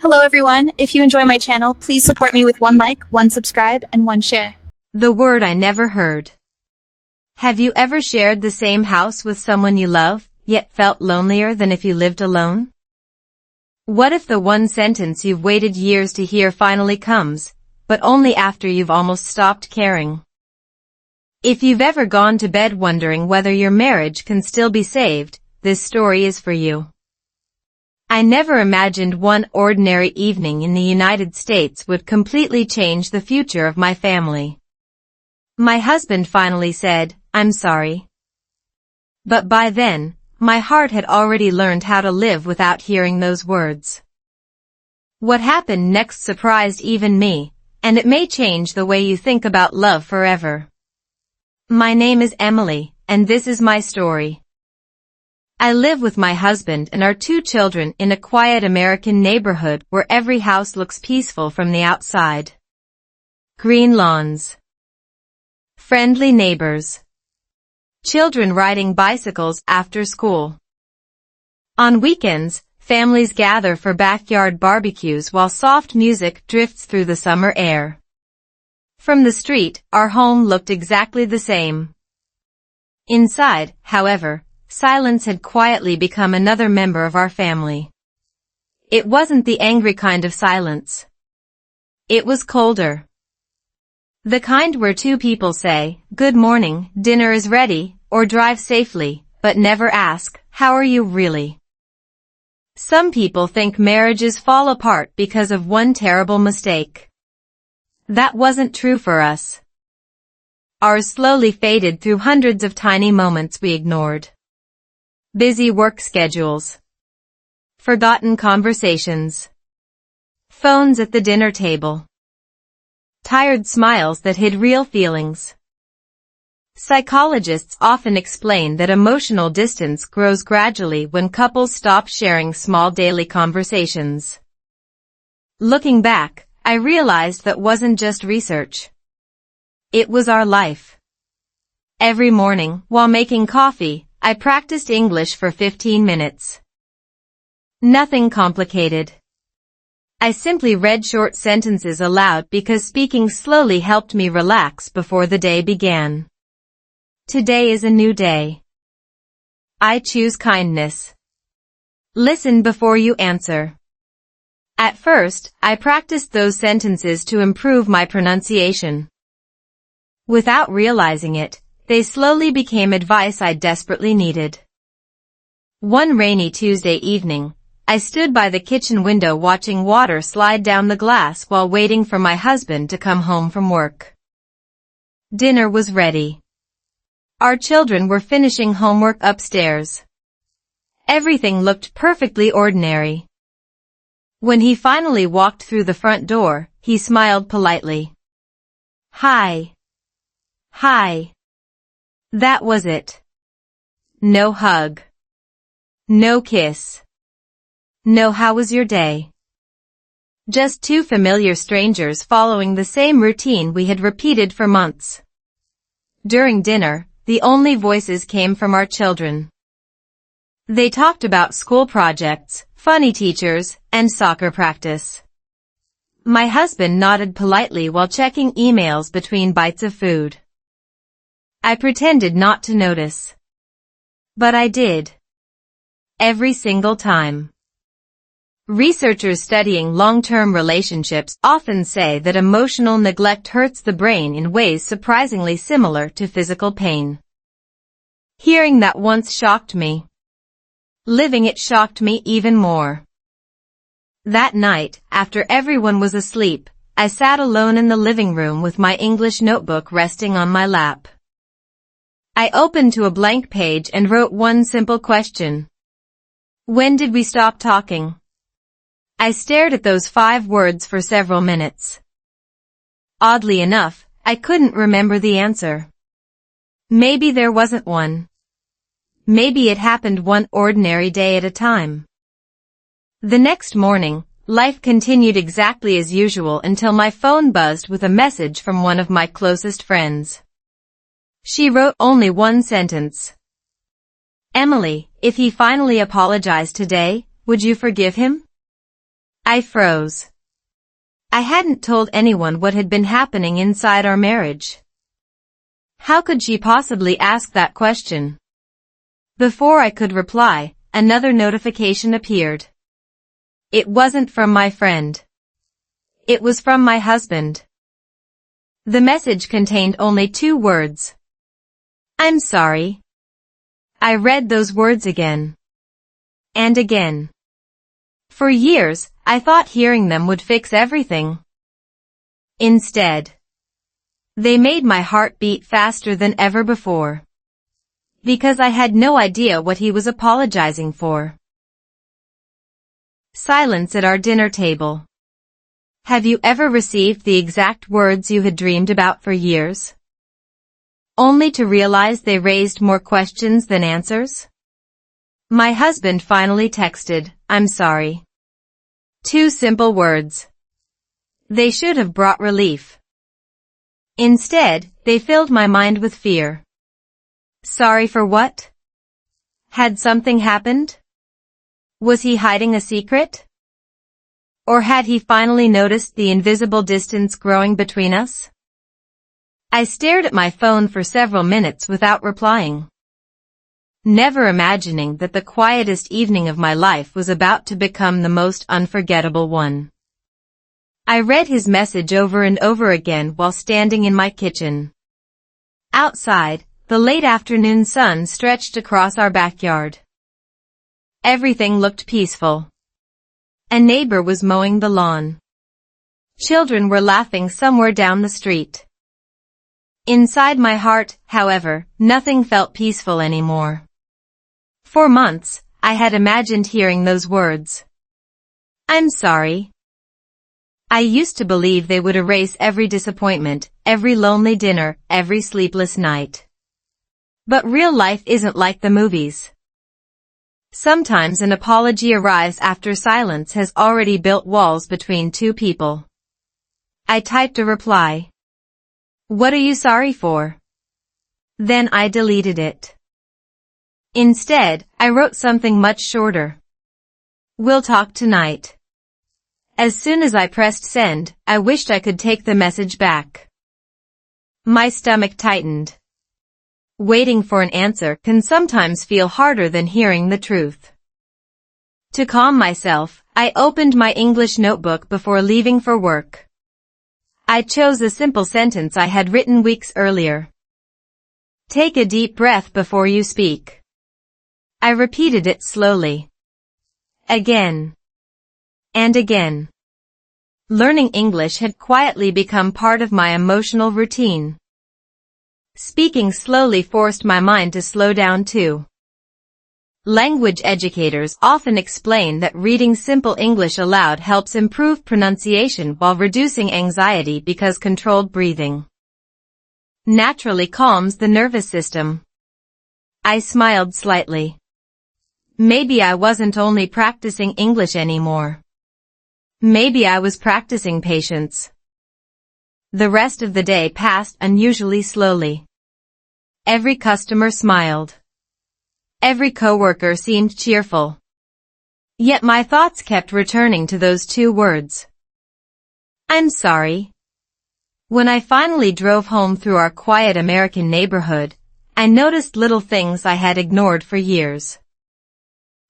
Hello everyone, if you enjoy my channel, please support me with one like, one subscribe, and one share. The word I never heard. Have you ever shared the same house with someone you love, yet felt lonelier than if you lived alone? What if the one sentence you've waited years to hear finally comes, but only after you've almost stopped caring? If you've ever gone to bed wondering whether your marriage can still be saved, this story is for you. I never imagined one ordinary evening in the United States would completely change the future of my family. My husband finally said, "I'm sorry." But by then, my heart had already learned how to live without hearing those words. What happened next surprised even me, and it may change the way you think about love forever. My name is Emily, and this is my story. I live with my husband and our 2 children in a quiet American neighborhood where every house looks peaceful from the outside. Green lawns. Friendly neighbors. Children riding bicycles after school. On weekends, families gather for backyard barbecues while soft music drifts through the summer air. From the street, our home looked exactly the same. Inside, however, silence had quietly become another member of our family. It wasn't the angry kind of silence. It was colder. The kind where 2 people say, "Good morning, dinner is ready," or drive safely, but never ask, "How are you really?" Some people think marriages fall apart because of one terrible mistake. That wasn't true for us. Ours slowly faded through hundreds of tiny moments we ignored. Busy work schedules. Forgotten conversations. Phones at the dinner table. Tired smiles that hid real feelings. Psychologists often explain that emotional distance grows gradually when couples stop sharing small daily conversations. Looking back, I realized that wasn't just research. It was our life. Every morning, while making coffee, I practiced English for 15 minutes. Nothing complicated. I simply read short sentences aloud because speaking slowly helped me relax before the day began. Today is a new day. I choose kindness. Listen before you answer. At first, I practiced those sentences to improve my pronunciation. Without realizing it, they slowly became advice I desperately needed. One rainy Tuesday evening, I stood by the kitchen window watching water slide down the glass while waiting for my husband to come home from work. Dinner was ready. Our children were finishing homework upstairs. Everything looked perfectly ordinary. When he finally walked through the front door, he smiled politely. "Hi. Hi." That was it. No hug. No kiss. No "How was your day?" Just 2 familiar strangers following the same routine we had repeated for months. During dinner, the only voices came from our children. They talked about school projects, funny teachers, and soccer practice. My husband nodded politely while checking emails between bites of food. I pretended not to notice. But I did. Every single time. Researchers studying long-term relationships often say that emotional neglect hurts the brain in ways surprisingly similar to physical pain. Hearing that once shocked me. Living it shocked me even more. That night, after everyone was asleep, I sat alone in the living room with my English notebook resting on my lap. I opened to a blank page and wrote one simple question. When did we stop talking? I stared at those 5 words for several minutes. Oddly enough, I couldn't remember the answer. Maybe there wasn't one. Maybe it happened one ordinary day at a time. The next morning, life continued exactly as usual until my phone buzzed with a message from one of my closest friends. She wrote only one sentence. "Emily, if he finally apologized today, would you forgive him?" I froze. I hadn't told anyone what had been happening inside our marriage. How could she possibly ask that question? Before I could reply, another notification appeared. It wasn't from my friend. It was from my husband. The message contained only 2 words. I'm sorry. I read those words again. And again. For years, I thought hearing them would fix everything. Instead, they made my heart beat faster than ever before. Because I had no idea what he was apologizing for. Silence at our dinner table. Have you ever received the exact words you had dreamed about for years? Only to realize they raised more questions than answers? My husband finally texted, I'm sorry. 2 simple words. They should have brought relief. Instead, they filled my mind with fear. Sorry for what? Had something happened? Was he hiding a secret? Or had he finally noticed the invisible distance growing between us? I stared at my phone for several minutes without replying. Never imagining that the quietest evening of my life was about to become the most unforgettable one. I read his message over and over again while standing in my kitchen. Outside, the late afternoon sun stretched across our backyard. Everything looked peaceful. A neighbor was mowing the lawn. Children were laughing somewhere down the street. Inside my heart, however, nothing felt peaceful anymore. For months, I had imagined hearing those words. I'm sorry. I used to believe they would erase every disappointment, every lonely dinner, every sleepless night. But real life isn't like the movies. Sometimes an apology arrives after silence has already built walls between 2 people. I typed a reply. What are you sorry for? Then I deleted it. Instead, I wrote something much shorter. We'll talk tonight. As soon as I pressed send, I wished I could take the message back. My stomach tightened. Waiting for an answer can sometimes feel harder than hearing the truth. To calm myself, I opened my English notebook before leaving for work. I chose a simple sentence I had written weeks earlier. Take a deep breath before you speak. I repeated it slowly. Again. And again. Learning English had quietly become part of my emotional routine. Speaking slowly forced my mind to slow down too. Language educators often explain that reading simple English aloud helps improve pronunciation while reducing anxiety because controlled breathing naturally calms the nervous system. I smiled slightly. Maybe I wasn't only practicing English anymore. Maybe I was practicing patience. The rest of the day passed unusually slowly. Every customer smiled. Every coworker seemed cheerful. Yet my thoughts kept returning to those 2 words. I'm sorry. When I finally drove home through our quiet American neighborhood, I noticed little things I had ignored for years.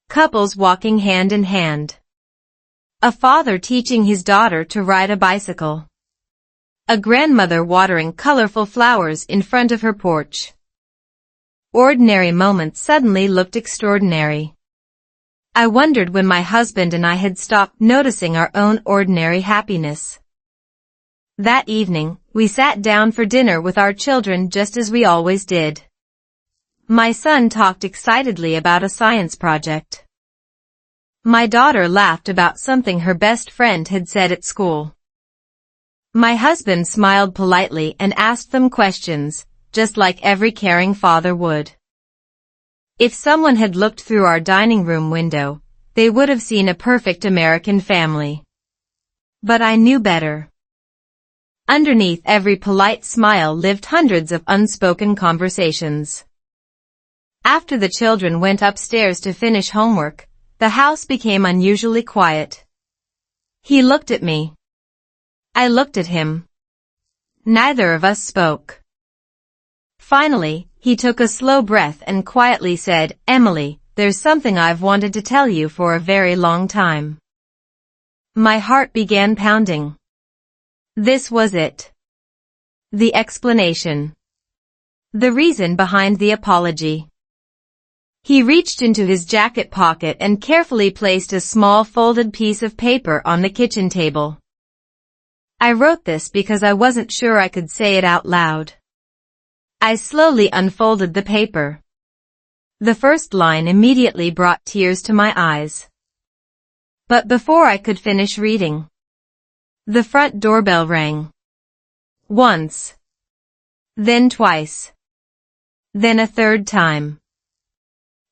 Couples walking hand in hand. A father teaching his daughter to ride a bicycle. A grandmother watering colorful flowers in front of her porch. Ordinary moments suddenly looked extraordinary. I wondered when my husband and I had stopped noticing our own ordinary happiness. That evening, we sat down for dinner with our children just as we always did. My son talked excitedly about a science project. My daughter laughed about something her best friend had said at school. My husband smiled politely and asked them questions, just like every caring father would. If someone had looked through our dining room window, they would have seen a perfect American family. But I knew better. Underneath every polite smile lived hundreds of unspoken conversations. After the children went upstairs to finish homework, the house became unusually quiet. He looked at me. I looked at him. Neither of us spoke. Finally, he took a slow breath and quietly said, "Emily, there's something I've wanted to tell you for a very long time." My heart began pounding. This was it. The explanation. The reason behind the apology. He reached into his jacket pocket and carefully placed a small folded piece of paper on the kitchen table. I wrote this because I wasn't sure I could say it out loud. I slowly unfolded the paper. The first line immediately brought tears to my eyes. But before I could finish reading, the front doorbell rang. Once. Then twice. Then a third time.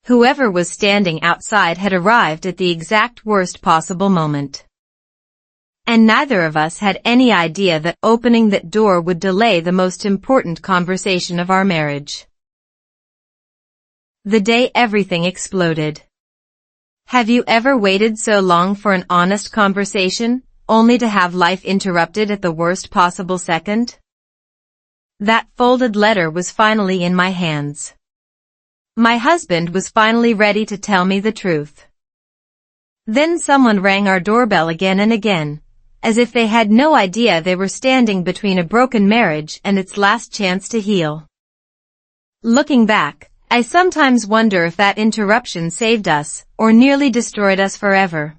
Whoever was standing outside had arrived at the exact worst possible moment. And neither of us had any idea that opening that door would delay the most important conversation of our marriage. The day everything exploded. Have you ever waited so long for an honest conversation, only to have life interrupted at the worst possible second? That folded letter was finally in my hands. My husband was finally ready to tell me the truth. Then someone rang our doorbell again and again, as if they had no idea they were standing between a broken marriage and its last chance to heal. Looking back, I sometimes wonder if that interruption saved us, or nearly destroyed us forever.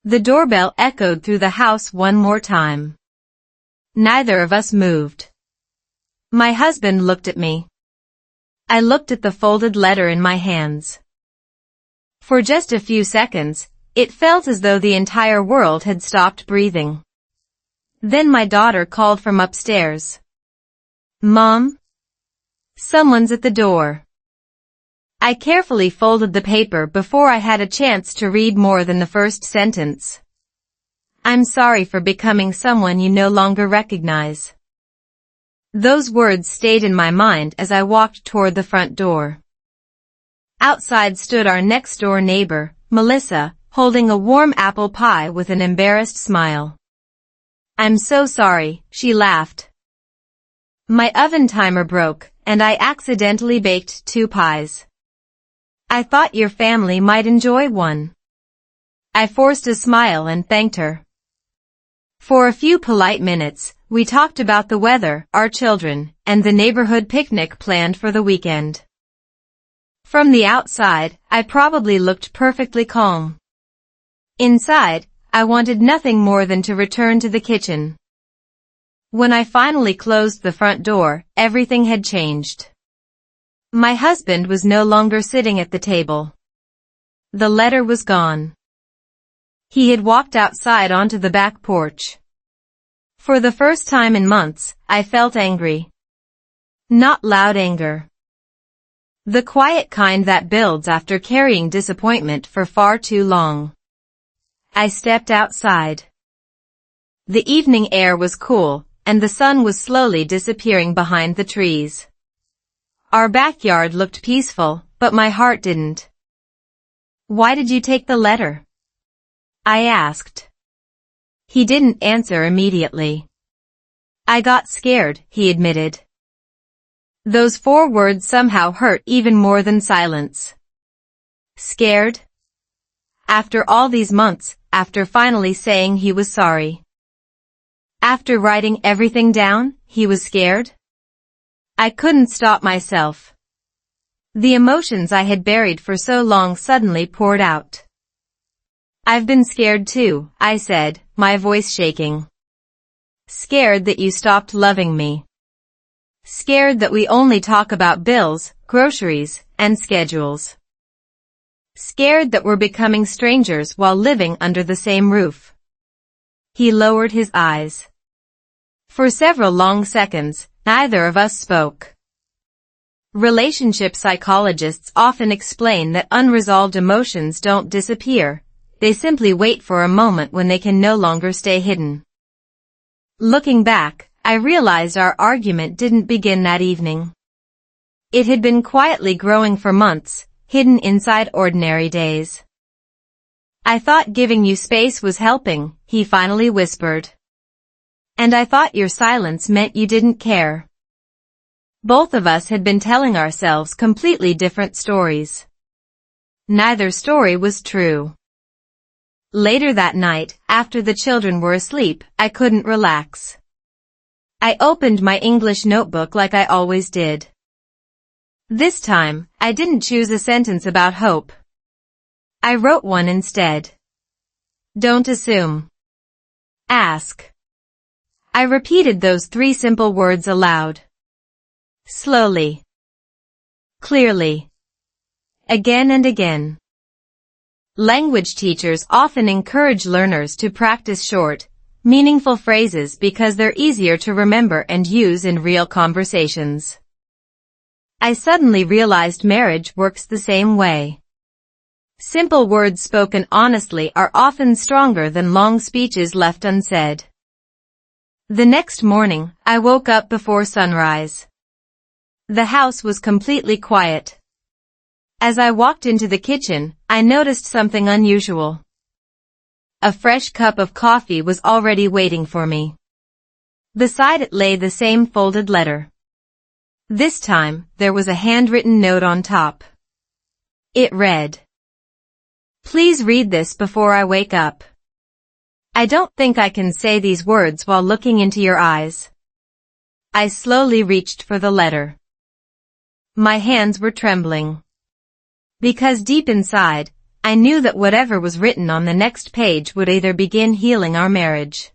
The doorbell echoed through the house one more time. Neither of us moved. My husband looked at me. I looked at the folded letter in my hands. For just a few seconds, it felt as though the entire world had stopped breathing. Then my daughter called from upstairs. "Mom? Someone's at the door." I carefully folded the paper before I had a chance to read more than the first sentence. "I'm sorry for becoming someone you no longer recognize." Those words stayed in my mind as I walked toward the front door. Outside stood our next-door neighbor, Melissa, holding a warm apple pie with an embarrassed smile. "I'm so sorry," she laughed. My oven timer broke, and I accidentally baked 2 pies. "I thought your family might enjoy one." I forced a smile and thanked her. For a few polite minutes, we talked about the weather, our children, and the neighborhood picnic planned for the weekend. From the outside, I probably looked perfectly calm. Inside, I wanted nothing more than to return to the kitchen. When I finally closed the front door, everything had changed. My husband was no longer sitting at the table. The letter was gone. He had walked outside onto the back porch. For the first time in months, I felt angry. Not loud anger. The quiet kind that builds after carrying disappointment for far too long. I stepped outside. The evening air was cool, and the sun was slowly disappearing behind the trees. Our backyard looked peaceful, but my heart didn't. "Why did you take the letter?" I asked. He didn't answer immediately. "I got scared," he admitted. Those 4 words somehow hurt even more than silence. Scared? After all these months, after finally saying he was sorry. After writing everything down, he was scared? I couldn't stop myself. The emotions I had buried for so long suddenly poured out. "I've been scared too," I said, my voice shaking. Scared that you stopped loving me. Scared that we only talk about bills, groceries, and schedules. Scared that we're becoming strangers while living under the same roof. He lowered his eyes. For several long seconds, neither of us spoke. Relationship psychologists often explain that unresolved emotions don't disappear. They simply wait for a moment when they can no longer stay hidden. Looking back, I realized our argument didn't begin that evening. It had been quietly growing for months, hidden inside ordinary days. I thought giving you space was helping, he finally whispered. And I thought your silence meant you didn't care. Both of us had been telling ourselves completely different stories. Neither story was true. Later that night, after the children were asleep, I couldn't relax. I opened my English notebook like I always did. This time, I didn't choose a sentence about hope. I wrote one instead. Don't assume. Ask. I repeated those 3 simple words aloud. Slowly. Clearly. Again and again. Language teachers often encourage learners to practice short, meaningful phrases because they're easier to remember and use in real conversations. I suddenly realized marriage works the same way. Simple words spoken honestly are often stronger than long speeches left unsaid. The next morning, I woke up before sunrise. The house was completely quiet. As I walked into the kitchen, I noticed something unusual. A fresh cup of coffee was already waiting for me. Beside it lay the same folded letter. This time, there was a handwritten note on top. It read, "Please read this before I wake up. I don't think I can say these words while looking into your eyes." I slowly reached for the letter. My hands were trembling. Because deep inside, I knew that whatever was written on the next page would either begin healing our marriage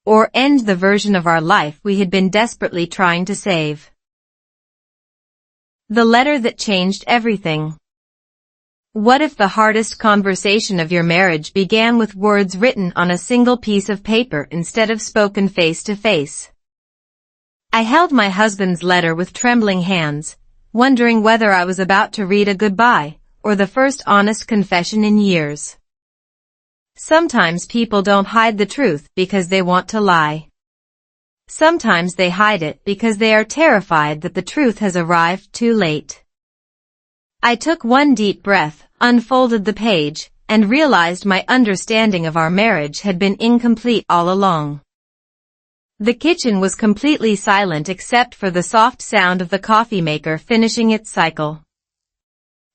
or end the version of our life we had been desperately trying to save. The letter that changed everything. What if the hardest conversation of your marriage began with words written on a single piece of paper instead of spoken face to face? I held my husband's letter with trembling hands, wondering whether I was about to read a goodbye, or the first honest confession in years. Sometimes people don't hide the truth because they want to lie. Sometimes they hide it because they are terrified that the truth has arrived too late. I took one deep breath, unfolded the page, and realized my understanding of our marriage had been incomplete all along. The kitchen was completely silent except for the soft sound of the coffee maker finishing its cycle.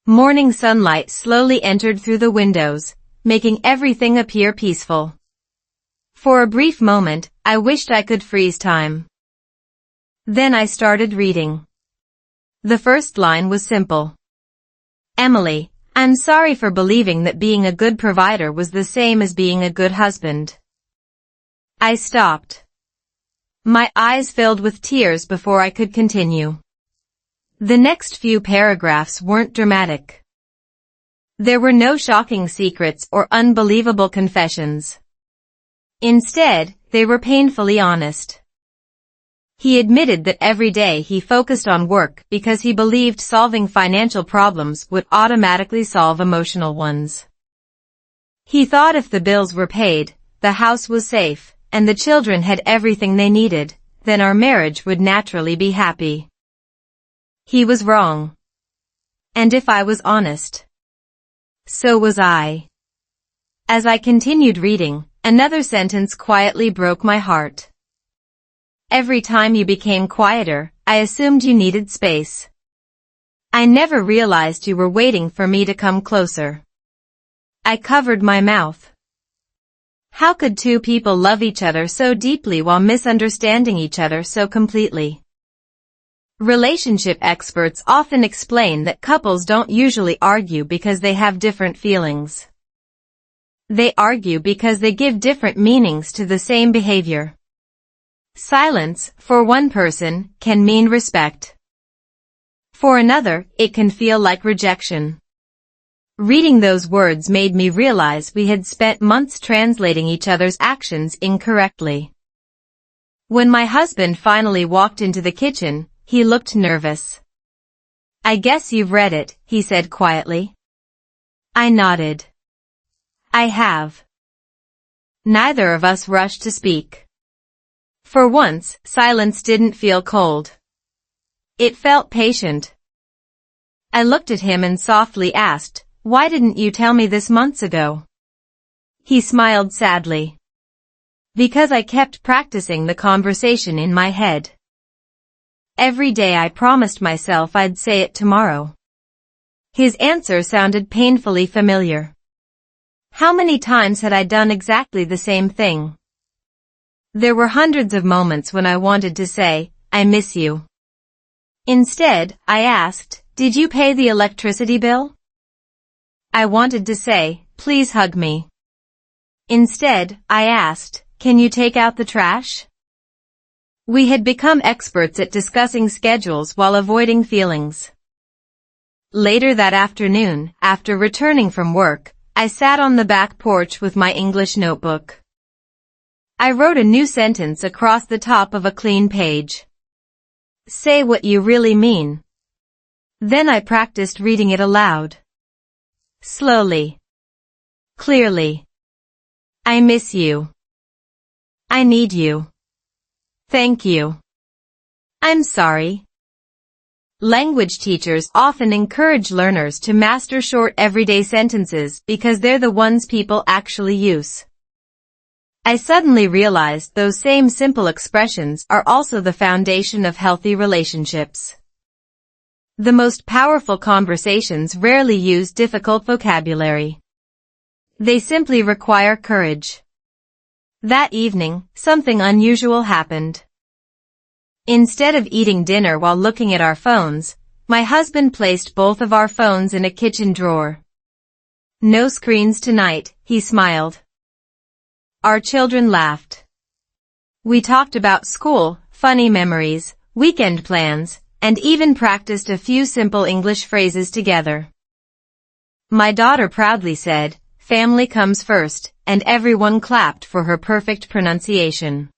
Morning sunlight slowly entered through the windows, making everything appear peaceful. For a brief moment, I wished I could freeze time. Then I started reading. The first line was simple. "Emily, I'm sorry for believing that being a good provider was the same as being a good husband." I stopped. My eyes filled with tears before I could continue. The next few paragraphs weren't dramatic. There were no shocking secrets or unbelievable confessions. Instead, they were painfully honest. He admitted that every day he focused on work because he believed solving financial problems would automatically solve emotional ones. He thought if the bills were paid, the house was safe, and the children had everything they needed, then our marriage would naturally be happy. He was wrong. And if I was honest, so was I. As I continued reading, another sentence quietly broke my heart. "Every time you became quieter, I assumed you needed space. I never realized you were waiting for me to come closer." I covered my mouth. How could two people love each other so deeply while misunderstanding each other so completely? Relationship experts often explain that couples don't usually argue because they have different feelings. They argue because they give different meanings to the same behavior. Silence, for one person, can mean respect. For another, it can feel like rejection. Reading those words made me realize we had spent months translating each other's actions incorrectly. When my husband finally walked into the kitchen, he looked nervous. "I guess you've read it," he said quietly. I nodded. "I have." Neither of us rushed to speak. For once, silence didn't feel cold. It felt patient. I looked at him and softly asked, Why didn't you tell me this months ago? He smiled sadly. Because I kept practicing the conversation in my head. Every day I promised myself I'd say it tomorrow. His answer sounded painfully familiar. How many times had I done exactly the same thing? There were hundreds of moments when I wanted to say, I miss you. Instead, I asked, did you pay the electricity bill? I wanted to say, please hug me. Instead, I asked, can you take out the trash? We had become experts at discussing schedules while avoiding feelings. Later that afternoon, after returning from work, I sat on the back porch with my English notebook. I wrote a new sentence across the top of a clean page. Say what you really mean. Then I practiced reading it aloud. Slowly. Clearly. I miss you. I need you. Thank you. I'm sorry. Language teachers often encourage learners to master short everyday sentences because they're the ones people actually use. I suddenly realized those same simple expressions are also the foundation of healthy relationships. The most powerful conversations rarely use difficult vocabulary. They simply require courage. That evening, something unusual happened. Instead of eating dinner while looking at our phones, my husband placed both of our phones in a kitchen drawer. No screens tonight, he smiled. Our children laughed. We talked about school, funny memories, weekend plans, and even practiced a few simple English phrases together. My daughter proudly said, family comes first, and everyone clapped for her perfect pronunciation.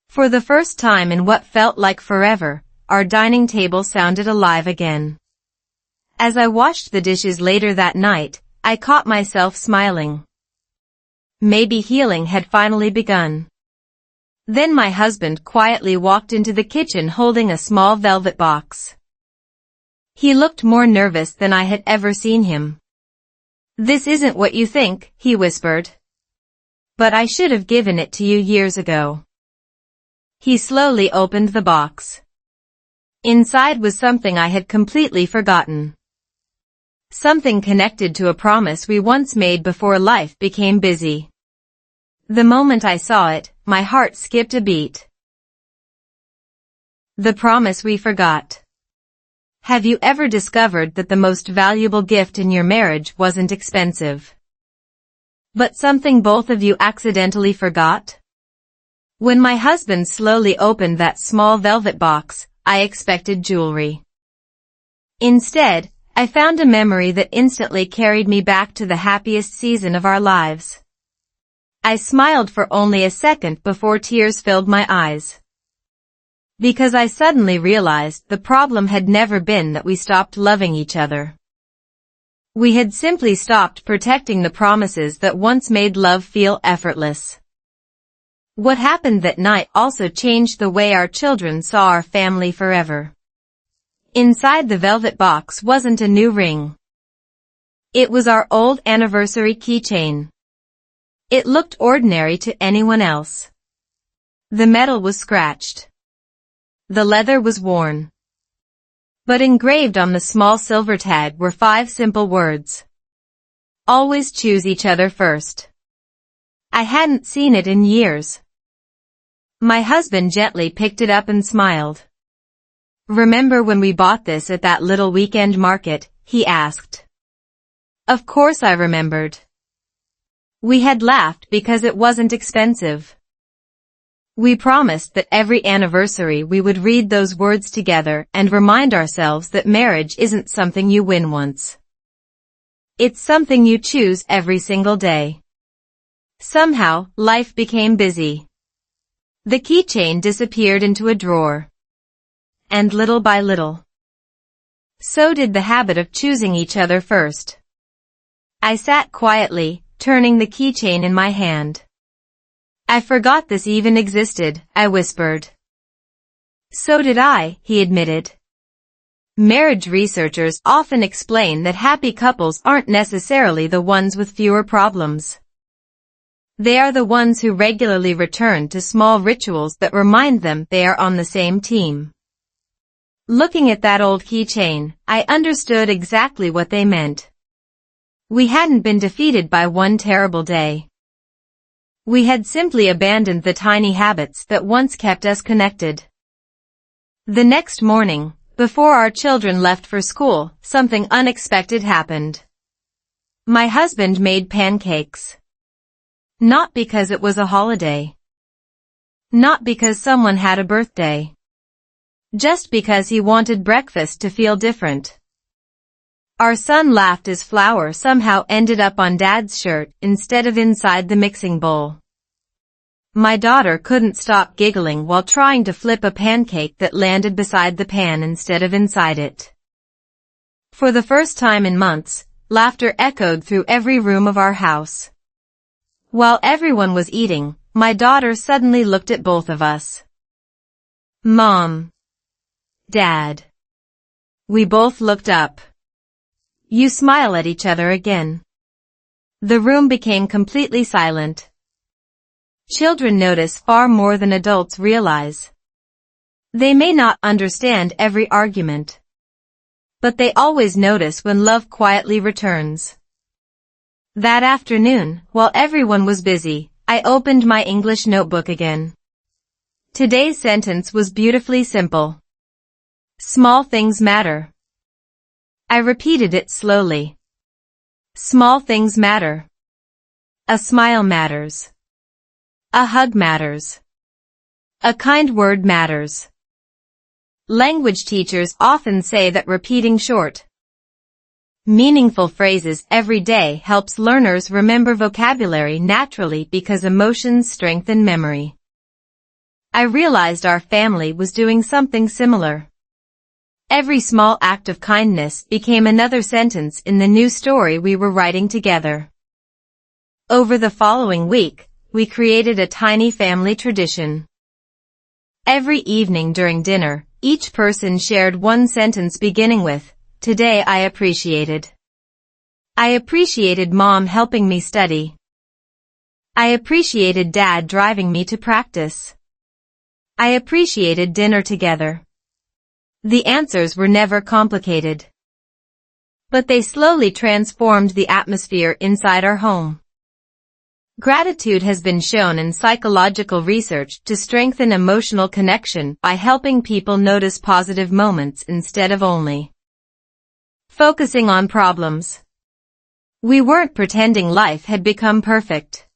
For the first time in what felt like forever, our dining table sounded alive again. As I washed the dishes later that night, I caught myself smiling. Maybe healing had finally begun. Then my husband quietly walked into the kitchen holding a small velvet box. He looked more nervous than I had ever seen him. This isn't what you think, he whispered. But I should have given it to you years ago. He slowly opened the box. Inside was something I had completely forgotten. Something connected to a promise we once made before life became busy. The moment I saw it, my heart skipped a beat. The promise we forgot. Have you ever discovered that the most valuable gift in your marriage wasn't expensive, but something both of you accidentally forgot? When my husband slowly opened that small velvet box, I expected jewelry. Instead, I found a memory that instantly carried me back to the happiest season of our lives. I smiled for only a second before tears filled my eyes. Because I suddenly realized the problem had never been that we stopped loving each other. We had simply stopped protecting the promises that once made love feel effortless. What happened that night also changed the way our children saw our family forever. Inside the velvet box wasn't a new ring. It was our old anniversary keychain. It looked ordinary to anyone else. The metal was scratched. The leather was worn. But engraved on the small silver tag were 5 simple words. Always choose each other first. I hadn't seen it in years. My husband gently picked it up and smiled. Remember when we bought this at that little weekend market? He asked. Of course I remembered. We had laughed because it wasn't expensive. We promised that every anniversary we would read those words together and remind ourselves that marriage isn't something you win once. It's something you choose every single day. Somehow, life became busy. The keychain disappeared into a drawer. And little by little, so did the habit of choosing each other first. I sat quietly, turning the keychain in my hand. I forgot this even existed, I whispered. So did I, he admitted. Marriage researchers often explain that happy couples aren't necessarily the ones with fewer problems. They are the ones who regularly return to small rituals that remind them they are on the same team. Looking at that old keychain, I understood exactly what they meant. We hadn't been defeated by one terrible day. We had simply abandoned the tiny habits that once kept us connected. The next morning, before our children left for school, something unexpected happened. My husband made pancakes. Not because it was a holiday. Not because someone had a birthday. Just because he wanted breakfast to feel different. Our son laughed as flour somehow ended up on Dad's shirt instead of inside the mixing bowl. My daughter couldn't stop giggling while trying to flip a pancake that landed beside the pan instead of inside it. For the first time in months, laughter echoed through every room of our house. While everyone was eating, my daughter suddenly looked at both of us. Mom. Dad. We both looked up. You smile at each other again. The room became completely silent. Children notice far more than adults realize. They may not understand every argument, but they always notice when love quietly returns. That afternoon, while everyone was busy, I opened my English notebook again. Today's sentence was beautifully simple. Small things matter. I repeated it slowly. Small things matter. A smile matters. A hug matters. A kind word matters. Language teachers often say that repeating short, meaningful phrases every day helps learners remember vocabulary naturally because emotions strengthen memory. I realized our family was doing something similar. Every small act of kindness became another sentence in the new story we were writing together. Over the following week, we created a tiny family tradition. Every evening during dinner, each person shared one sentence beginning with, "Today I appreciated." I appreciated Mom helping me study. I appreciated Dad driving me to practice. I appreciated dinner together. The answers were never complicated, but they slowly transformed the atmosphere inside our home. Gratitude has been shown in psychological research to strengthen emotional connection by helping people notice positive moments instead of only focusing on problems. We weren't pretending life had become perfect.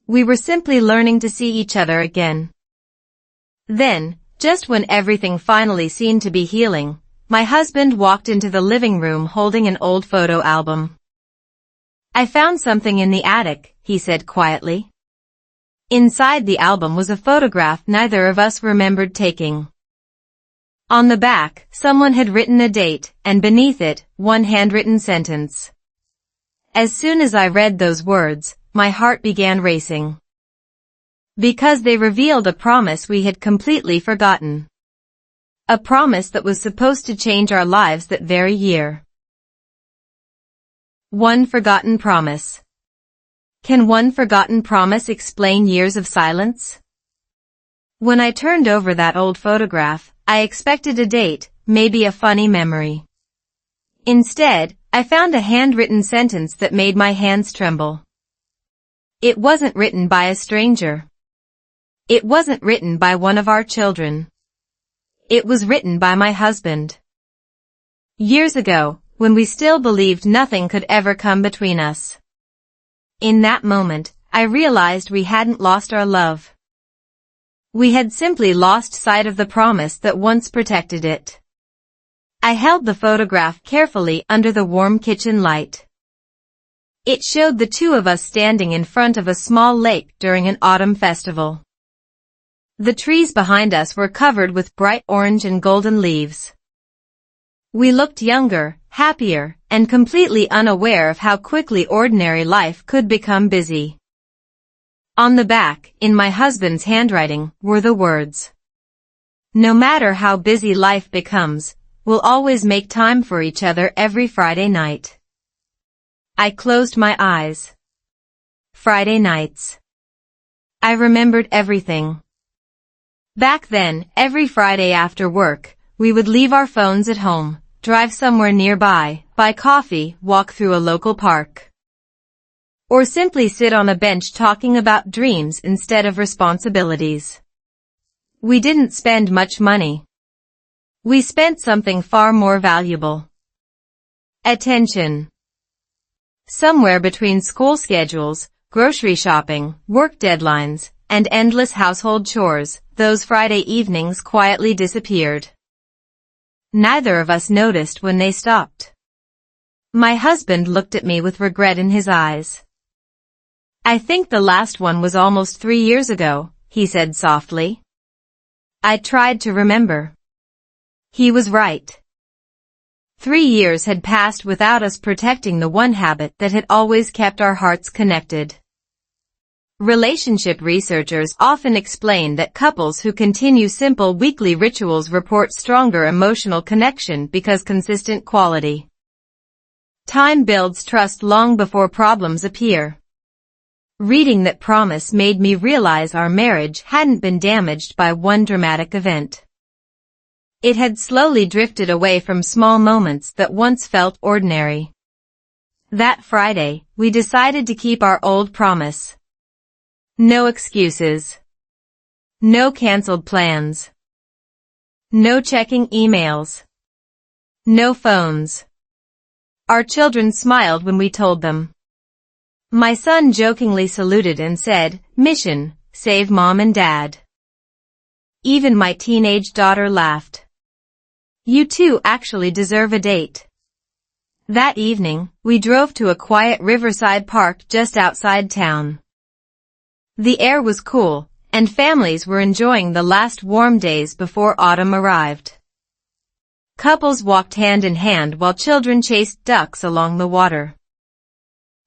We were simply learning to see each other again. Then, just when everything finally seemed to be healing, my husband walked into the living room holding an old photo album. "I found something in the attic," he said quietly. Inside the album was a photograph neither of us remembered taking. On the back, someone had written a date, and beneath it, one handwritten sentence. As soon as I read those words, my heart began racing. Because they revealed a promise we had completely forgotten. A promise that was supposed to change our lives that very year. One forgotten promise. Can one forgotten promise explain years of silence? When I turned over that old photograph, I expected a date, maybe a funny memory. Instead, I found a handwritten sentence that made my hands tremble. It wasn't written by a stranger. It wasn't written by one of our children. It was written by my husband. Years ago, when we still believed nothing could ever come between us. In that moment, I realized we hadn't lost our love. We had simply lost sight of the promise that once protected it. I held the photograph carefully under the warm kitchen light. It showed the two of us standing in front of a small lake during an autumn festival. The trees behind us were covered with bright orange and golden leaves. We looked younger, happier, and completely unaware of how quickly ordinary life could become busy. On the back, in my husband's handwriting, were the words, "No matter how busy life becomes, we'll always make time for each other every Friday night. I closed my eyes. Friday nights. I remembered everything. Back then, every Friday after work, we would leave our phones at home, drive somewhere nearby, buy coffee, walk through a local park, or simply sit on a bench talking about dreams instead of responsibilities. We didn't spend much money. We spent something far more valuable. Attention. Somewhere between school schedules, grocery shopping, work deadlines, and endless household chores, those Friday evenings quietly disappeared. Neither of us noticed when they stopped. My husband looked at me with regret in his eyes. "I think the last one was almost 3 years ago," he said softly. I tried to remember. He was right. 3 years had passed without us protecting the one habit that had always kept our hearts connected. Relationship researchers often explain that couples who continue simple weekly rituals report stronger emotional connection because consistent quality time builds trust long before problems appear. Reading that promise made me realize our marriage hadn't been damaged by one dramatic event. It had slowly drifted away from small moments that once felt ordinary. That Friday, we decided to keep our old promise. No excuses. No canceled plans. No checking emails. No phones. Our children smiled when we told them. My son jokingly saluted and said, "Mission, save mom and dad." Even my teenage daughter laughed. "You two actually deserve a date." That evening, we drove to a quiet riverside park just outside town. The air was cool, and families were enjoying the last warm days before autumn arrived. Couples walked hand in hand while children chased ducks along the water.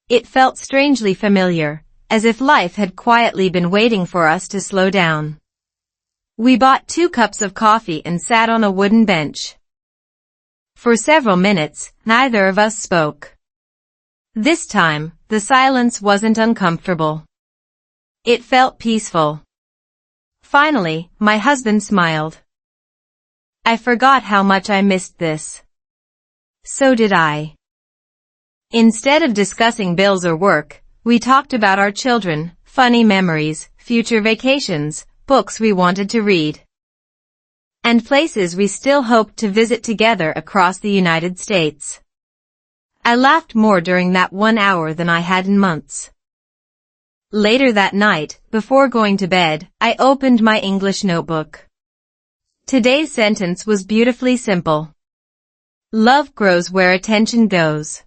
It felt strangely familiar, as if life had quietly been waiting for us to slow down. We bought 2 cups of coffee and sat on a wooden bench. For several minutes, neither of us spoke. This time, the silence wasn't uncomfortable. It felt peaceful. Finally, my husband smiled. I forgot how much I missed this. So did I. Instead of discussing bills or work, we talked about our children, funny memories, future vacations, books we wanted to read, and places we still hoped to visit together across the United States. I laughed more during that 1 hour than I had in months. Later that night, before going to bed, I opened my English notebook. Today's sentence was beautifully simple. Love grows where attention goes.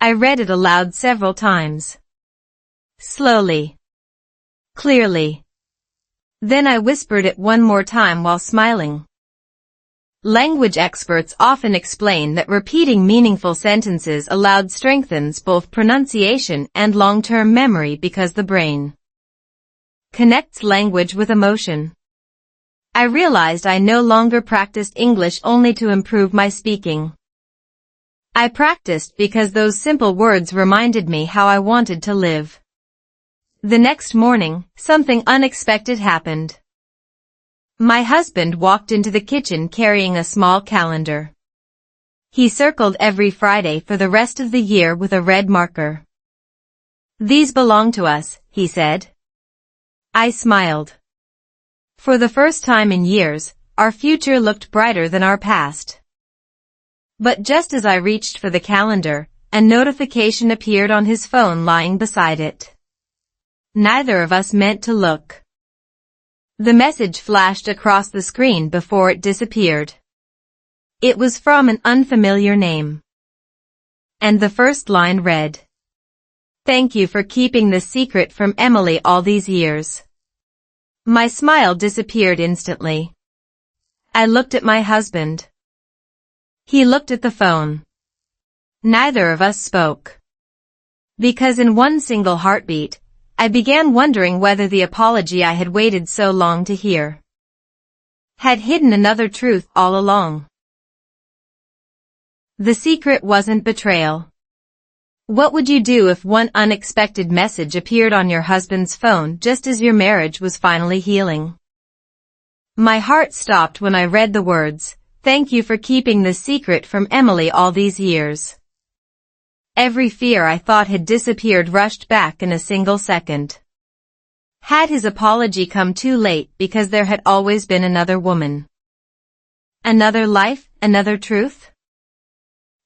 I read it aloud several times. Slowly. Clearly. Then I whispered it one more time while smiling. Language experts often explain that repeating meaningful sentences aloud strengthens both pronunciation and long-term memory because the brain connects language with emotion. I realized I no longer practiced English only to improve my speaking. I practiced because those simple words reminded me how I wanted to live. The next morning, something unexpected happened. My husband walked into the kitchen carrying a small calendar. He circled every Friday for the rest of the year with a red marker. "These belong to us," he said. I smiled. For the first time in years, our future looked brighter than our past. But just as I reached for the calendar, a notification appeared on his phone lying beside it. Neither of us meant to look. The message flashed across the screen before it disappeared. It was from an unfamiliar name. And the first line read, "Thank you for keeping the secret from Emily all these years." My smile disappeared instantly. I looked at my husband. He looked at the phone. Neither of us spoke. Because in one single heartbeat, I began wondering whether the apology I had waited so long to hear had hidden another truth all along. The secret wasn't betrayal. What would you do if one unexpected message appeared on your husband's phone just as your marriage was finally healing? My heart stopped when I read the words, "Thank you for keeping this secret from Emily all these years." Every fear I thought had disappeared rushed back in a single second. Had his apology come too late because there had always been another woman? Another life, another truth?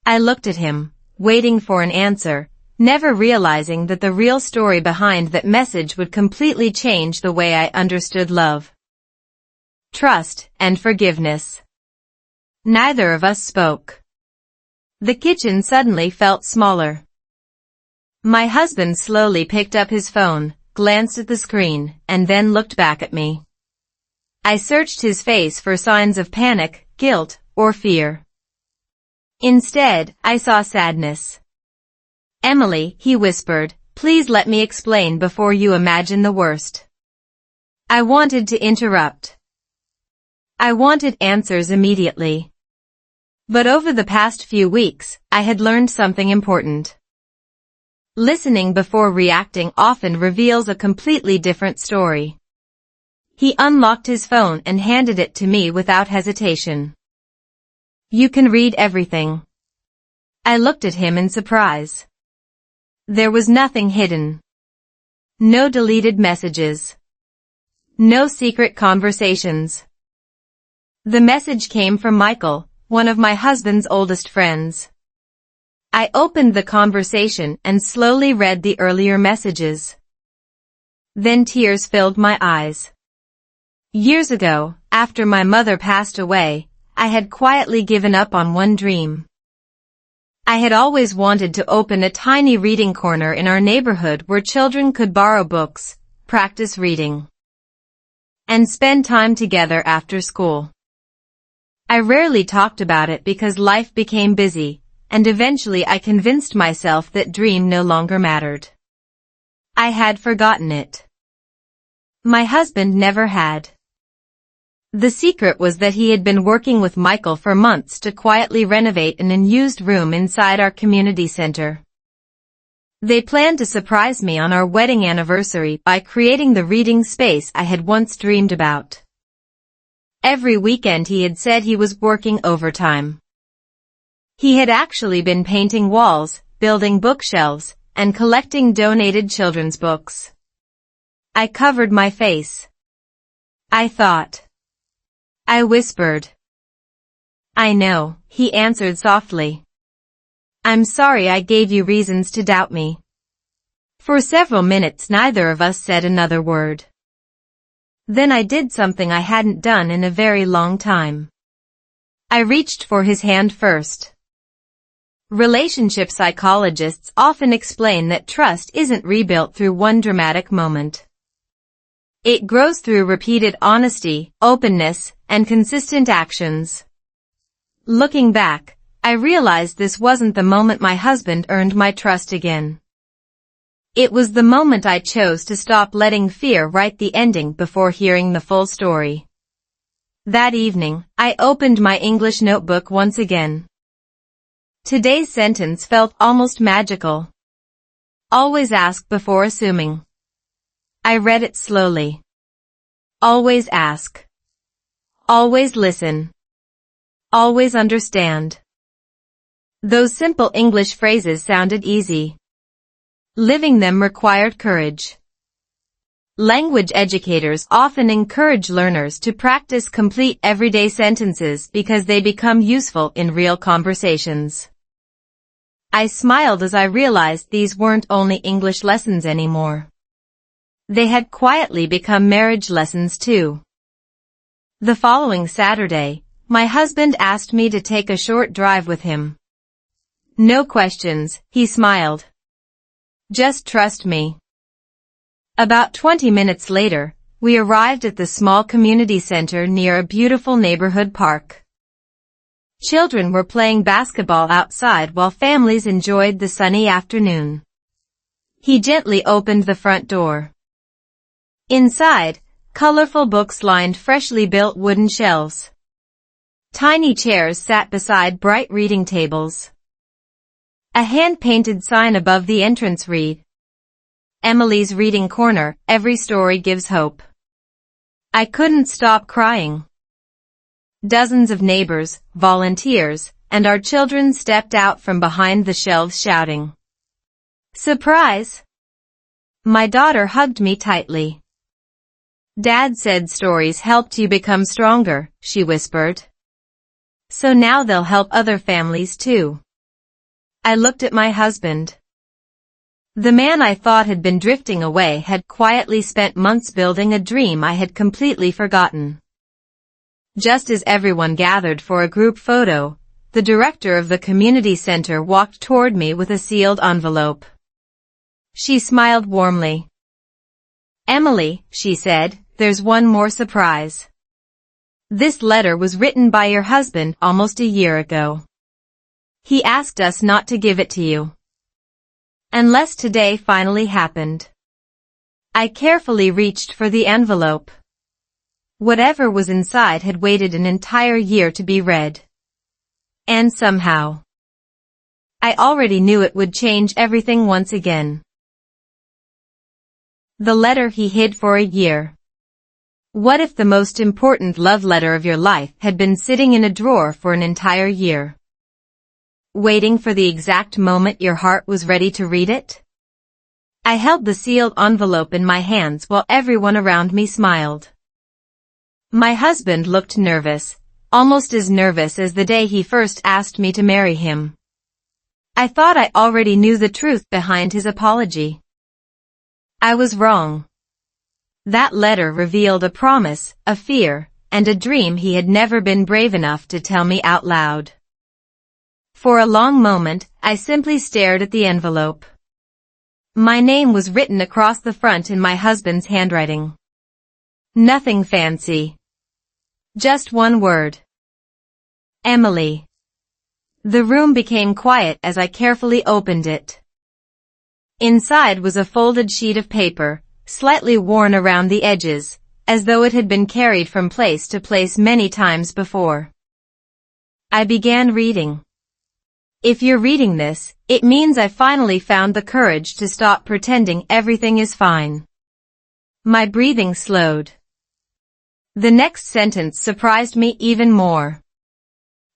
I looked at him, waiting for an answer, never realizing that the real story behind that message would completely change the way I understood love, trust, and forgiveness. Neither of us spoke. The kitchen suddenly felt smaller. My husband slowly picked up his phone, glanced at the screen, and then looked back at me. I searched his face for signs of panic, guilt, or fear. Instead, I saw sadness. "Emily," he whispered, "please let me explain before you imagine the worst." I wanted to interrupt. I wanted answers immediately. But over the past few weeks, I had learned something important. Listening before reacting often reveals a completely different story. He unlocked his phone and handed it to me without hesitation. "You can read everything." I looked at him in surprise. There was nothing hidden. No deleted messages. No secret conversations. The message came from Michael, one of my husband's oldest friends. I opened the conversation and slowly read the earlier messages. Then tears filled my eyes. Years ago, after my mother passed away, I had quietly given up on one dream. I had always wanted to open a tiny reading corner in our neighborhood where children could borrow books, practice reading, and spend time together after school. I rarely talked about it because life became busy, and eventually I convinced myself that dream no longer mattered. I had forgotten it. My husband never had. The secret was that he had been working with Michael for months to quietly renovate an unused room inside our community center. They planned to surprise me on our wedding anniversary by creating the reading space I had once dreamed about. Every weekend he had said he was working overtime. He had actually been painting walls, building bookshelves, and collecting donated children's books. I covered my face. I thought. I whispered. "I know," he answered softly. "I'm sorry I gave you reasons to doubt me." For several minutes neither of us said another word. Then I did something I hadn't done in a very long time. I reached for his hand first. Relationship psychologists often explain that trust isn't rebuilt through one dramatic moment. It grows through repeated honesty, openness, and consistent actions. Looking back, I realized this wasn't the moment my husband earned my trust again. It was the moment I chose to stop letting fear write the ending before hearing the full story. That evening, I opened my English notebook once again. Today's sentence felt almost magical. Always ask before assuming. I read it slowly. Always ask. Always listen. Always understand. Those simple English phrases sounded easy. Living them required courage. Language educators often encourage learners to practice complete everyday sentences because they become useful in real conversations. I smiled as I realized these weren't only English lessons anymore. They had quietly become marriage lessons too. The following Saturday, my husband asked me to take a short drive with him. "No questions," he smiled. "Just trust me." About 20 minutes later, we arrived at the small community center near a beautiful neighborhood park. Children were playing basketball outside while families enjoyed the sunny afternoon. He gently opened the front door. Inside, colorful books lined freshly built wooden shelves. Tiny chairs sat beside bright reading tables. A hand-painted sign above the entrance read, "Emily's Reading Corner, every story gives hope." I couldn't stop crying. Dozens of neighbors, volunteers, and our children stepped out from behind the shelves shouting, "Surprise!" My daughter hugged me tightly. "Dad said stories helped you become stronger," she whispered. "So now they'll help other families too." I looked at my husband. The man I thought had been drifting away had quietly spent months building a dream I had completely forgotten. Just as everyone gathered for a group photo, the director of the community center walked toward me with a sealed envelope. She smiled warmly. "Emily," she said, "there's one more surprise. This letter was written by your husband almost a year ago. He asked us not to give it to you. Unless today finally happened." I carefully reached for the envelope. Whatever was inside had waited an entire year to be read. And somehow, I already knew it would change everything once again. The letter he hid for a year. What if the most important love letter of your life had been sitting in a drawer for an entire year, waiting for the exact moment your heart was ready to read it? I held the sealed envelope in my hands while everyone around me smiled. My husband looked nervous, almost as nervous as the day he first asked me to marry him. I thought I already knew the truth behind his apology. I was wrong. That letter revealed a promise, a fear, and a dream he had never been brave enough to tell me out loud. For a long moment, I simply stared at the envelope. My name was written across the front in my husband's handwriting. Nothing fancy. Just one word. Emily. The room became quiet as I carefully opened it. Inside was a folded sheet of paper, slightly worn around the edges, as though it had been carried from place to place many times before. I began reading. If you're reading this, it means I finally found the courage to stop pretending everything is fine. My breathing slowed. The next sentence surprised me even more.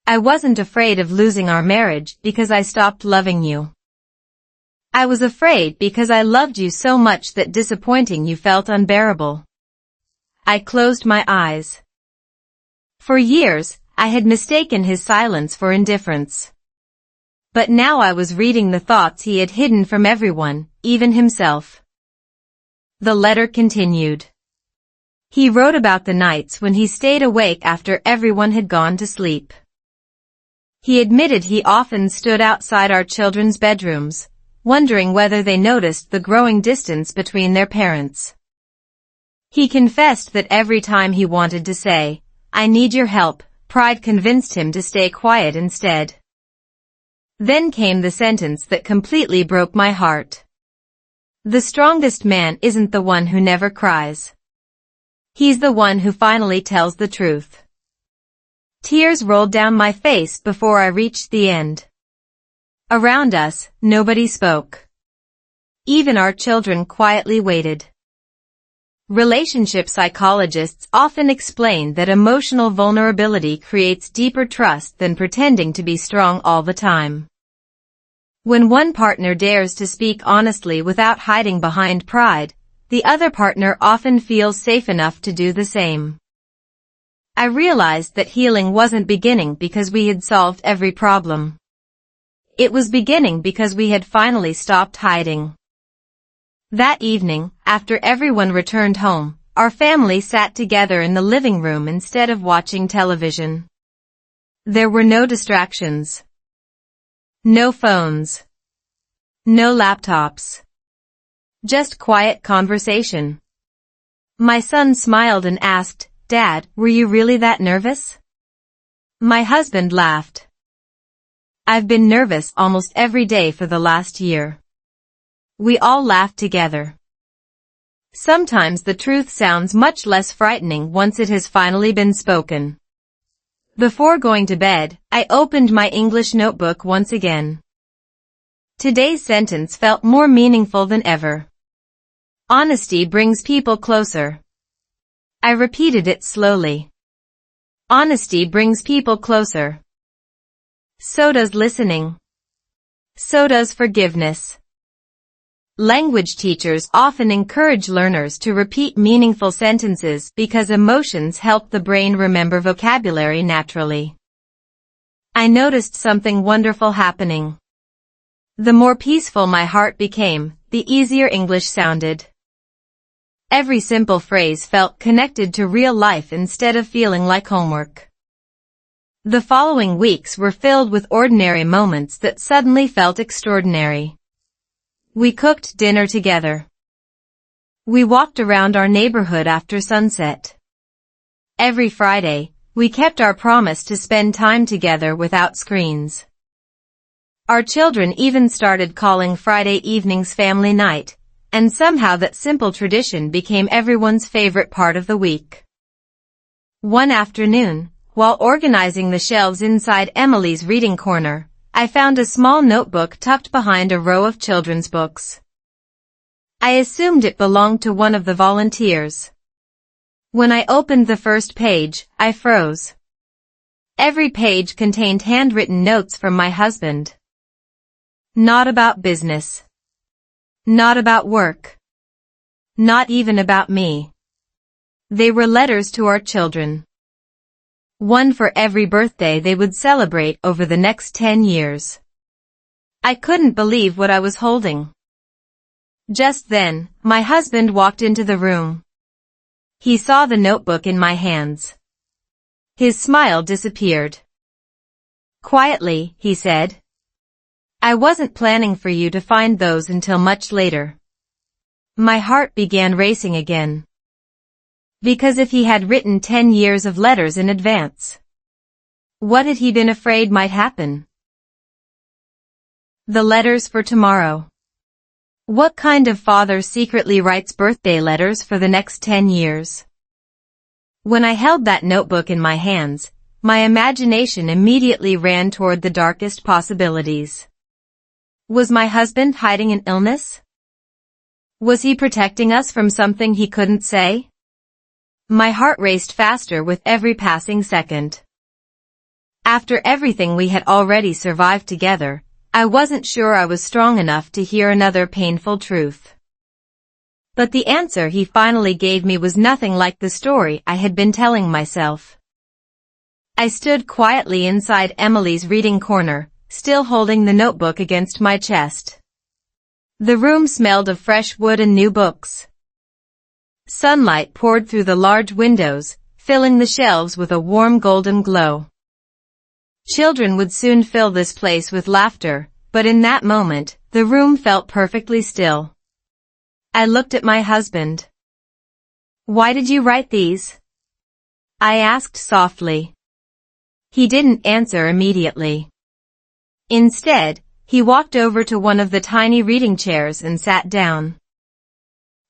I wasn't afraid of losing our marriage because I stopped loving you. I was afraid because I loved you so much that disappointing you felt unbearable. I closed my eyes. For years, I had mistaken his silence for indifference. But now I was reading the thoughts he had hidden from everyone, even himself. The letter continued. He wrote about the nights when he stayed awake after everyone had gone to sleep. He admitted he often stood outside our children's bedrooms, wondering whether they noticed the growing distance between their parents. He confessed that every time he wanted to say, "I need your help," pride convinced him to stay quiet instead. Then came the sentence that completely broke my heart. The strongest man isn't the one who never cries. He's the one who finally tells the truth. Tears rolled down my face before I reached the end. Around us, nobody spoke. Even our children quietly waited. Relationship psychologists often explain that emotional vulnerability creates deeper trust than pretending to be strong all the time. When one partner dares to speak honestly without hiding behind pride, the other partner often feels safe enough to do the same. I realized that healing wasn't beginning because we had solved every problem. It was beginning because we had finally stopped hiding. That evening, after everyone returned home, our family sat together in the living room instead of watching television. There were no distractions. No phones. No laptops. Just quiet conversation. My son smiled and asked, "Dad, were you really that nervous?" My husband laughed. I've been nervous almost every day for the last year. We all laughed together. Sometimes the truth sounds much less frightening once it has finally been spoken. Before going to bed, I opened my English notebook once again. Today's sentence felt more meaningful than ever. Honesty brings people closer. I repeated it slowly. Honesty brings people closer. So does listening. So does forgiveness. Language teachers often encourage learners to repeat meaningful sentences because emotions help the brain remember vocabulary naturally. I noticed something wonderful happening. The more peaceful my heart became, the easier English sounded. Every simple phrase felt connected to real life instead of feeling like homework. The following weeks were filled with ordinary moments that suddenly felt extraordinary. We cooked dinner together. We walked around our neighborhood after sunset. Every Friday, we kept our promise to spend time together without screens. Our children even started calling Friday evenings family night, and somehow that simple tradition became everyone's favorite part of the week. One afternoon, while organizing the shelves inside Emily's reading corner, I found a small notebook tucked behind a row of children's books. I assumed it belonged to one of the volunteers. When I opened the first page, I froze. Every page contained handwritten notes from my husband. Not about business. Not about work. Not even about me. They were letters to our children. One for every birthday they would celebrate over the next 10 years. I couldn't believe what I was holding. Just then, my husband walked into the room. He saw the notebook in my hands. His smile disappeared. Quietly, he said, "I wasn't planning for you to find those until much later." My heart began racing again. Because if he had written 10 years of letters in advance, what had he been afraid might happen? The letters for tomorrow. What kind of father secretly writes birthday letters for the next 10 years? When I held that notebook in my hands, my imagination immediately ran toward the darkest possibilities. Was my husband hiding an illness? Was he protecting us from something he couldn't say? My heart raced faster with every passing second. After everything we had already survived together, I wasn't sure I was strong enough to hear another painful truth. But the answer he finally gave me was nothing like the story I had been telling myself. I stood quietly inside Emily's reading corner, still holding the notebook against my chest. The room smelled of fresh wood and new books. Sunlight poured through the large windows, filling the shelves with a warm golden glow. Children would soon fill this place with laughter, but in that moment, the room felt perfectly still. I looked at my husband. "Why did you write these?" I asked softly. He didn't answer immediately. Instead, he walked over to one of the tiny reading chairs and sat down.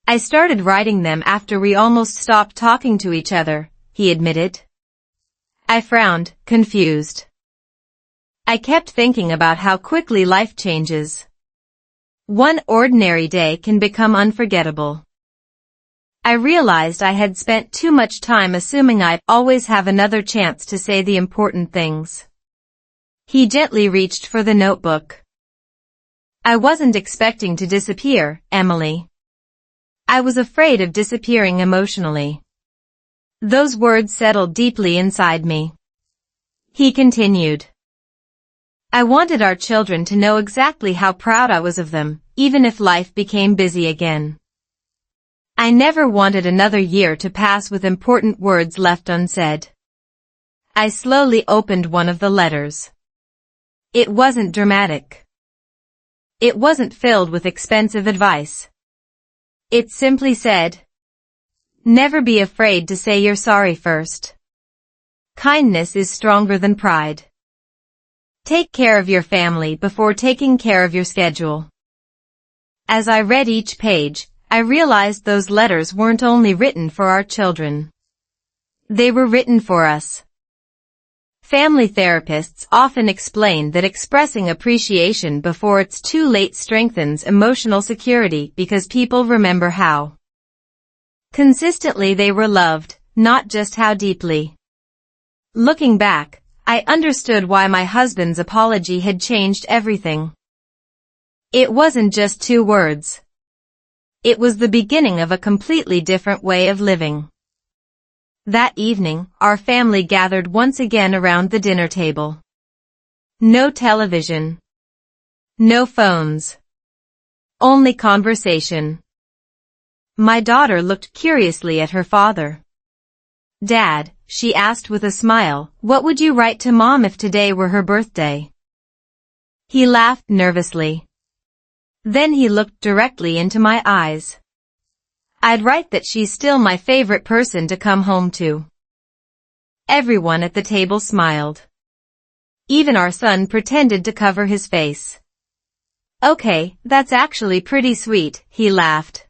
"I started writing them after we almost stopped talking to each other," he admitted. I frowned, confused. I kept thinking about how quickly life changes. One ordinary day can become unforgettable. I realized I had spent too much time assuming I'd always have another chance to say the important things. He gently reached for the notebook. "I wasn't expecting to disappear, Emily. I was afraid of disappearing emotionally." Those words settled deeply inside me. He continued. "I wanted our children to know exactly how proud I was of them, even if life became busy again. I never wanted another year to pass with important words left unsaid." I slowly opened one of the letters. It wasn't dramatic. It wasn't filled with expensive advice. It simply said, "Never be afraid to say you're sorry first. Kindness is stronger than pride. Take care of your family before taking care of your schedule." As I read each page, I realized those letters weren't only written for our children. They were written for us. Family therapists often explain that expressing appreciation before it's too late strengthens emotional security because people remember how consistently they were loved, not just how deeply. Looking back, I understood why my husband's apology had changed everything. It wasn't just 2 words. It was the beginning of a completely different way of living. That evening, our family gathered once again around the dinner table. No television. No phones. Only conversation. My daughter looked curiously at her father. "Dad," she asked with a smile, "what would you write to Mom if today were her birthday?" He laughed nervously. Then he looked directly into my eyes. "I'd write that she's still my favorite person to come home to." Everyone at the table smiled. Even our son pretended to cover his face. "Okay, that's actually pretty sweet," he laughed.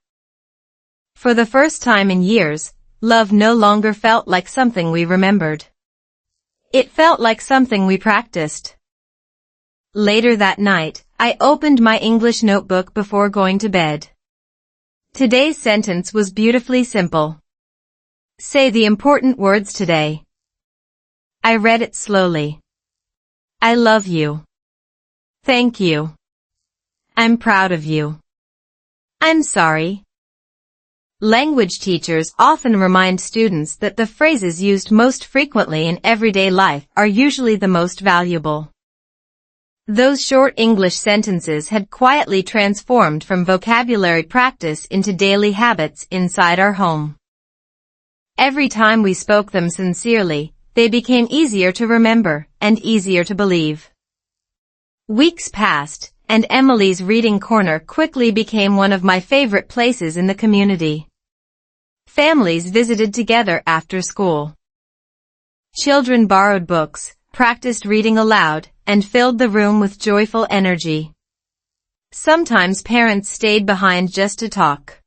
For the first time in years, love no longer felt like something we remembered. It felt like something we practiced. Later that night, I opened my English notebook before going to bed. Today's sentence was beautifully simple. Say the important words today. I read it slowly. I love you. Thank you. I'm proud of you. I'm sorry. Language teachers often remind students that the phrases used most frequently in everyday life are usually the most valuable. Those short English sentences had quietly transformed from vocabulary practice into daily habits inside our home. Every time we spoke them sincerely, they became easier to remember and easier to believe. Weeks passed, and Emily's reading corner quickly became one of my favorite places in the community. Families visited together after school. Children borrowed books, practiced reading aloud, and filled the room with joyful energy. Sometimes parents stayed behind just to talk.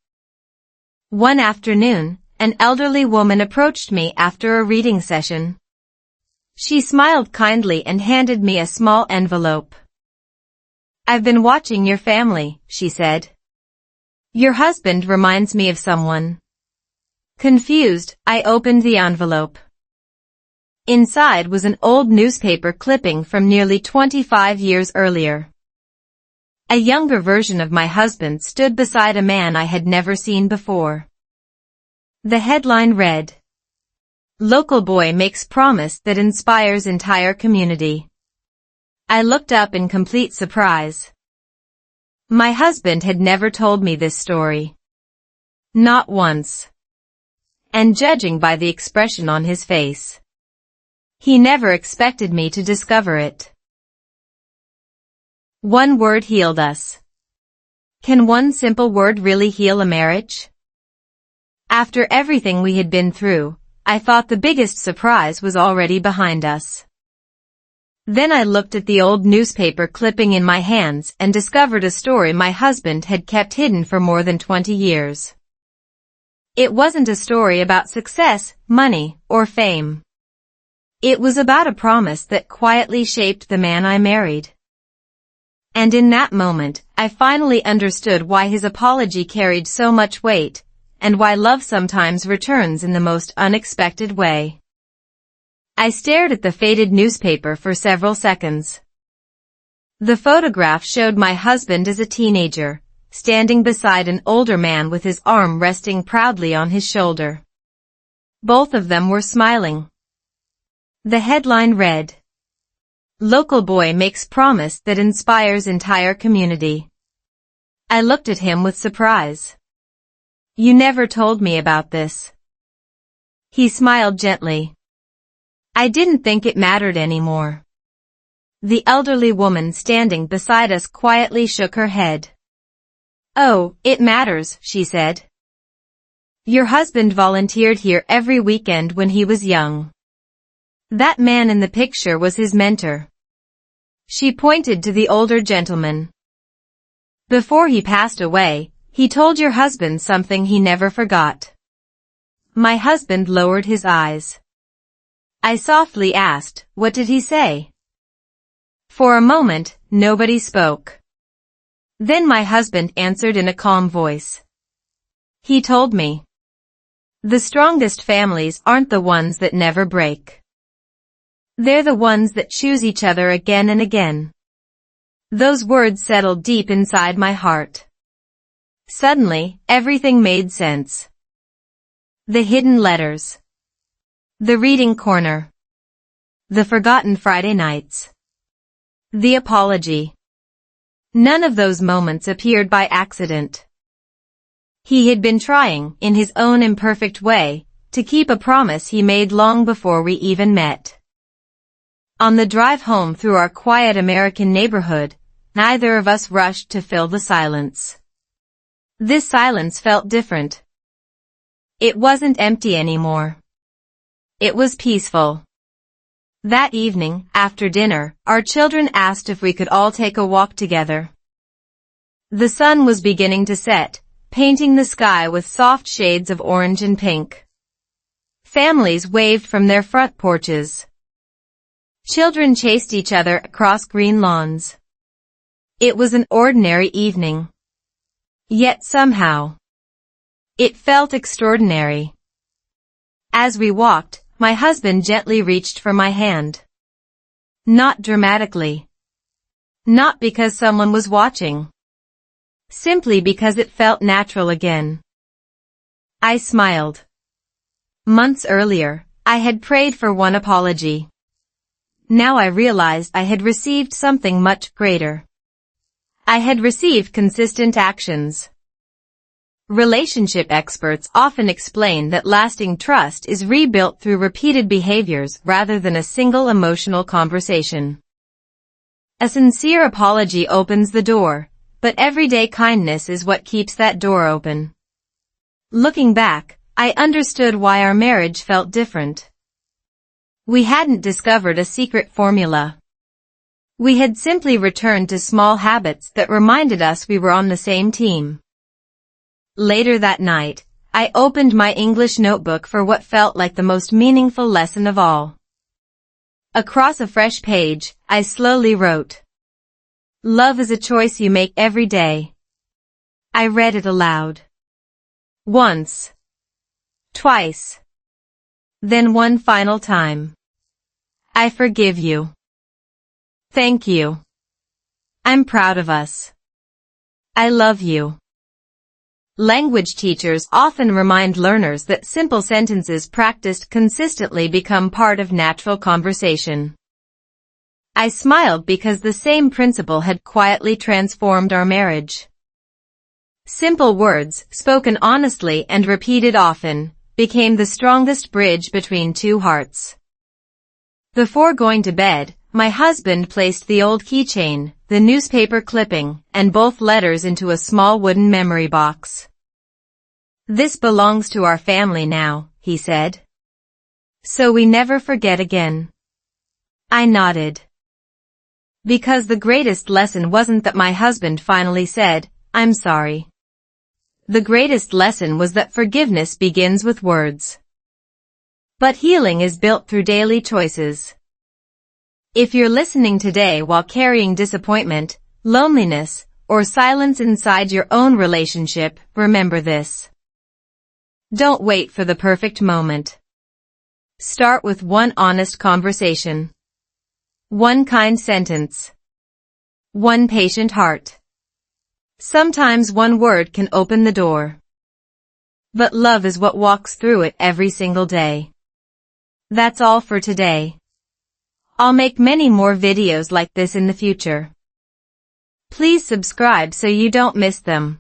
One afternoon, an elderly woman approached me after a reading session. She smiled kindly and handed me a small envelope. "I've been watching your family," she said. "Your husband reminds me of someone." Confused, I opened the envelope. Inside was an old newspaper clipping from nearly 25 years earlier. A younger version of my husband stood beside a man I had never seen before. The headline read, "Local boy makes promise that inspires entire community." I looked up in complete surprise. My husband had never told me this story. Not once. And judging by the expression on his face, he never expected me to discover it. One word healed us. Can one simple word really heal a marriage? After everything we had been through, I thought the biggest surprise was already behind us. Then I looked at the old newspaper clipping in my hands and discovered a story my husband had kept hidden for more than 20 years. It wasn't a story about success, money, or fame. It was about a promise that quietly shaped the man I married. And in that moment, I finally understood why his apology carried so much weight, and why love sometimes returns in the most unexpected way. I stared at the faded newspaper for several seconds. The photograph showed my husband as a teenager, standing beside an older man with his arm resting proudly on his shoulder. Both of them were smiling. The headline read, "Local boy makes promise that inspires entire community." I looked at him with surprise. "You never told me about this." He smiled gently. "I didn't think it mattered anymore." The elderly woman standing beside us quietly shook her head. "Oh, it matters," she said. "Your husband volunteered here every weekend when he was young. That man in the picture was his mentor." She pointed to the older gentleman. "Before he passed away, he told your husband something he never forgot." My husband lowered his eyes. I softly asked, "What did he say?" For a moment, nobody spoke. Then my husband answered in a calm voice. He told me, "The strongest families aren't the ones that never break. They're the ones that choose each other again and again." Those words settled deep inside my heart. Suddenly, everything made sense. The hidden letters. The reading corner. The forgotten Friday nights. The apology. None of those moments appeared by accident. He had been trying, in his own imperfect way, to keep a promise he made long before we even met. On the drive home through our quiet American neighborhood, neither of us rushed to fill the silence. This silence felt different. It wasn't empty anymore. It was peaceful. That evening, after dinner, our children asked if we could all take a walk together. The sun was beginning to set, painting the sky with soft shades of orange and pink. Families waved from their front porches. Children chased each other across green lawns. It was an ordinary evening. Yet somehow, it felt extraordinary. As we walked, my husband gently reached for my hand. Not dramatically. Not because someone was watching. Simply because it felt natural again. I smiled. Months earlier, I had prayed for one apology. Now I realized I had received something much greater. I had received consistent actions. Relationship experts often explain that lasting trust is rebuilt through repeated behaviors rather than a single emotional conversation. A sincere apology opens the door, but everyday kindness is what keeps that door open. Looking back, I understood why our marriage felt different. We hadn't discovered a secret formula. We had simply returned to small habits that reminded us we were on the same team. Later that night, I opened my English notebook for what felt like the most meaningful lesson of all. Across a fresh page, I slowly wrote, "Love is a choice you make every day." I read it aloud. Once. Twice. Then one final time. "I forgive you. Thank you. I'm proud of us. I love you." Language teachers often remind learners that simple sentences practiced consistently become part of natural conversation. I smiled because the same principle had quietly transformed our marriage. Simple words, spoken honestly and repeated often, became the strongest bridge between two hearts. Before going to bed, my husband placed the old keychain, the newspaper clipping, and both letters into a small wooden memory box. "This belongs to our family now," he said. "So we never forget again." I nodded. Because the greatest lesson wasn't that my husband finally said, "I'm sorry." The greatest lesson was that forgiveness begins with words. But healing is built through daily choices. If you're listening today while carrying disappointment, loneliness, or silence inside your own relationship, remember this. Don't wait for the perfect moment. Start with one honest conversation. One kind sentence. One patient heart. Sometimes one word can open the door. But love is what walks through it every single day. That's all for today. I'll make many more videos like this in the future. Please subscribe so you don't miss them.